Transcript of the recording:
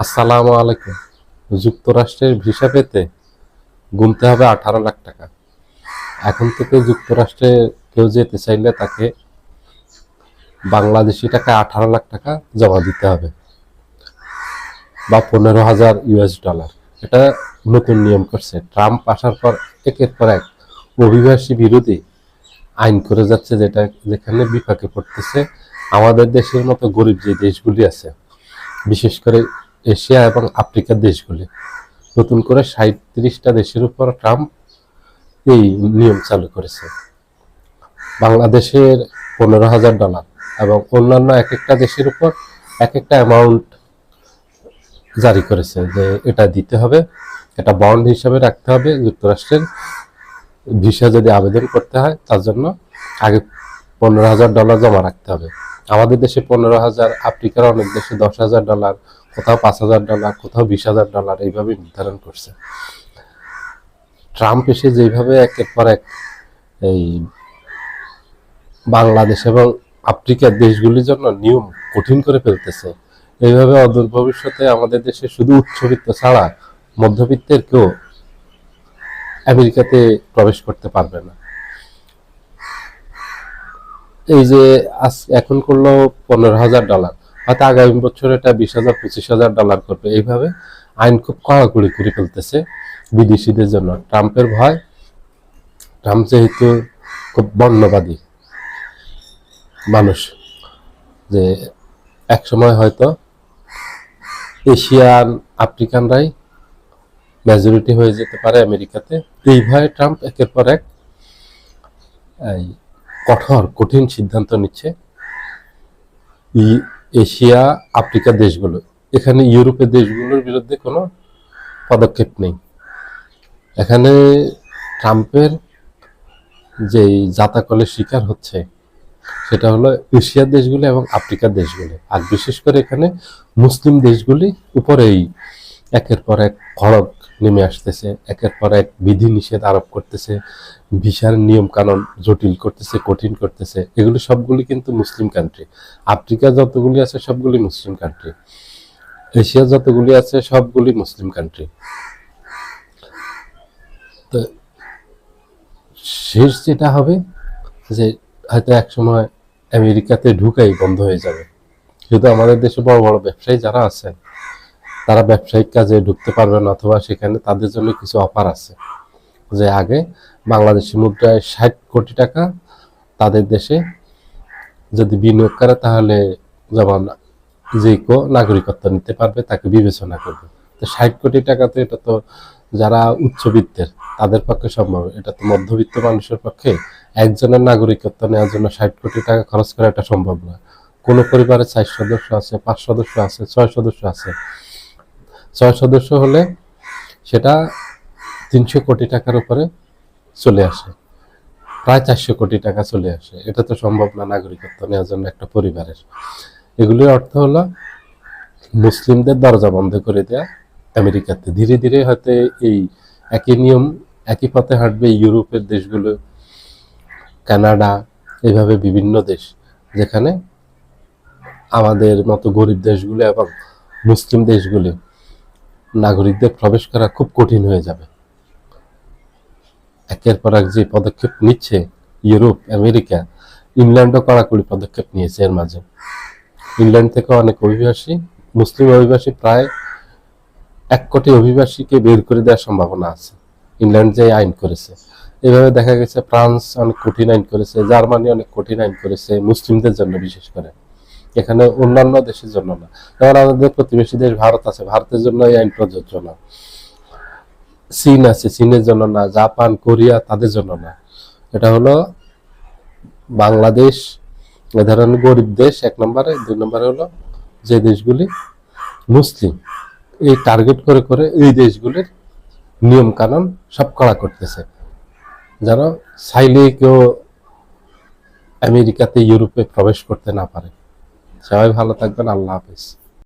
আসসালামু আলাইকুম। যুক্তরাষ্ট্রের ভিসা পেতে গুনতে হবে 18 লাখ টাকা। এখন থেকে যুক্তরাষ্ট্রে কেউ যেতে চাইলে তাকে বাংলাদেশি টাকা 18 লাখ টাকা জমা দিতে হবে, বা 15,000 US ডলার। এটা নতুন নিয়ম করছে ট্রাম্প আসার পর। একের পর এক অভিবাসী বিরোধী আইন করে যাচ্ছে, যেখানে বিপাকে পড়তেছে আমাদের দেশের মতো গরিব যে দেশগুলি আছে, বিশেষ করে এশিয়া এবং আফ্রিকার দেশগুলি। নতুন করে 37টা দেশের উপর ট্রাম্প এই নিয়ম চালু করেছে। বাংলাদেশের 15,000 ডলার এবং অন্যান্য এক একটা দেশের উপর এক একটা অ্যামাউন্ট জারি করেছে, যে এটা দিতে হবে, এটা বন্ড হিসাবে রাখতে হবে। যুক্তরাষ্ট্রের ভিসা যদি আবেদন করতে হয় তার জন্য আগে 15,000 ডলার জমা রাখতে হবে। আমাদের দেশে 15,000, আফ্রিকার অনেক দেশে 10,000 ডলার, কোথাও 5,000 ডলার, কোথাও 20,000 ডলার এইভাবে নির্ধারণ করছে। ট্রাম্প এসে যেভাবে একের পর এক এই বাংলাদেশ এবং আফ্রিকার দেশগুলির জন্য নিয়ম কঠিন করে ফেলতেছে, এইভাবে অদূর ভবিষ্যতে আমাদের দেশে শুধু উচ্চবিত্ত ছাড়া মধ্যবিত্তের কেউ আমেরিকাতে প্রবেশ করতে পারবে না। এই যে এখন করলো 15,000 ডলার, হয়তো আগামী বছর এটা 20,000 25,000 ডলার করবে। এইভাবে আইন খুব কড়াকড়ি করে ফেলতেছে বিদেশিদের জন্য। ট্রাম্পের ভয়, ট্রাম্প যেহেতু খুব বর্ণবাদী মানুষ, যে এক সময় হয়তো এশিয়ান আফ্রিকানরাই মেজরিটি হয়ে যেতে পারে আমেরিকাতে। এই ভয়ে ট্রাম্প একের পর এক এই কঠিন সিদ্ধান্ত নিচ্ছে। এশিয়া আফ্রিকা দেশগুলো, এখানে ইউরোপের দেশগুলোর বিরুদ্ধে কোনো পদক্ষেপ নেই। এখানে ট্রাম্পের যে জাতাকলের শিকার হচ্ছে সেটা হলো এশিয়ার দেশগুলি এবং আফ্রিকার দেশগুলি, আর বিশেষ করে এখানে মুসলিম দেশগুলি উপরেই একের পর এক খড়গ নেমে আসতেছে, একের পর এক বিধি নিষেধ আরোপ করতেছে, ভিসার নিয়ম কানুন জটিল করতেছে, কঠিন করতেছে। এগুলি সবগুলি কিন্তু মুসলিম কান্ট্রি। আফ্রিকা যতগুলি আছে সবগুলি মুসলিম কান্ট্রি, এশিয়া যতগুলি আছে সবগুলি মুসলিম কান্ট্রি। তো শেষ যেটা হবে যে হয়তো এক সময় আমেরিকাতে ঢুকাই বন্ধ হয়ে যাবে। শুধু আমাদের দেশে বড় বড় ব্যবসায়ী যারা আছে তারা ব্যবসায়িক কাজে ঢুকতে পারবে না, অথবা সেখানে তাদের জন্য কিছু অফার আছে, যে আগে বাংলাদেশি মুদ্রায় 60 কোটি টাকা তাদের দেশে যদি বিনিয়োগ করে, তাহলে যেমন যে কেউ নাগরিকত্ব নিতে পারবে, তাকে বিবেচনা করবে। তো 60 কোটি টাকা তো, এটা তো যারা উচ্চবিত্তের তাদের পক্ষে সম্ভব, এটা তো মধ্যবিত্ত মানুষের পক্ষে একজনের নাগরিকত্ব নেওয়ার জন্য 60 কোটি টাকা খরচ করা এটা সম্ভব না। কোনো পরিবারে 4 সদস্য আছে, 5 সদস্য আছে, 6 সদস্য আছে। 6 সদস্য হলে সেটা 300 কোটি টাকার উপরে চলে আসে, প্রায় 400 কোটি টাকা চলে আসে। এটা তো সম্ভব না নাগরিকত্ব নেওয়ার জন্য একটা পরিবারের। এগুলির অর্থ হলো মুসলিমদের দরজা বন্ধ করে দেয়া আমেরিকাতে। ধীরে ধীরে হয়তো এই একই নিয়ম, একই পথে হাঁটবে ইউরোপের দেশগুলো, কানাডা, এইভাবে বিভিন্ন দেশ, যেখানে আমাদের মতো গরিব দেশগুলো এবং মুসলিম দেশগুলি নাগরিকদের প্রবেশ করা খুব কঠিন হয়ে যাবে। একের পর এক যে পদক্ষেপ নিচ্ছে ইউরোপ, আমেরিকা, ইংল্যান্ডও কড়াকড়ি পদক্ষেপ নিয়েছে এর মাঝে। ইংল্যান্ড থেকে অনেক অভিবাসী, মুসলিম অভিবাসী, প্রায় 1 কোটি অভিবাসীকে বের করে দেওয়ার সম্ভাবনা আছে ইংল্যান্ড যে আইন করেছে। এভাবে দেখা গেছে ফ্রান্স অনেক কঠিন আইন করেছে, জার্মানি অনেক কঠিন আইন করেছে মুসলিমদের জন্য বিশেষ করে, এখানে অন্যান্য দেশের জন্য না। যেমন আমাদের প্রতিবেশী দেশ ভারত আছে, ভারতের জন্য এই আইন প্রযোজ্য না। চীন আছে, চীনের জন্য না। জাপান, কোরিয়া, তাদের জন্য না। এটা হলো বাংলাদেশ, এ ধরনের গরিব দেশ 1 নম্বরে। 2 নম্বরে হলো যে দেশগুলি মুসলিম, এই টার্গেট করে করে এই দেশগুলির নিয়ম কানুন সব কড়া করতেছে, যেন চাইলে কেউ আমেরিকাতে, ইউরোপে প্রবেশ করতে না পারে। সবাই ভালো থাকবেন। আল্লাহ হাফেজ।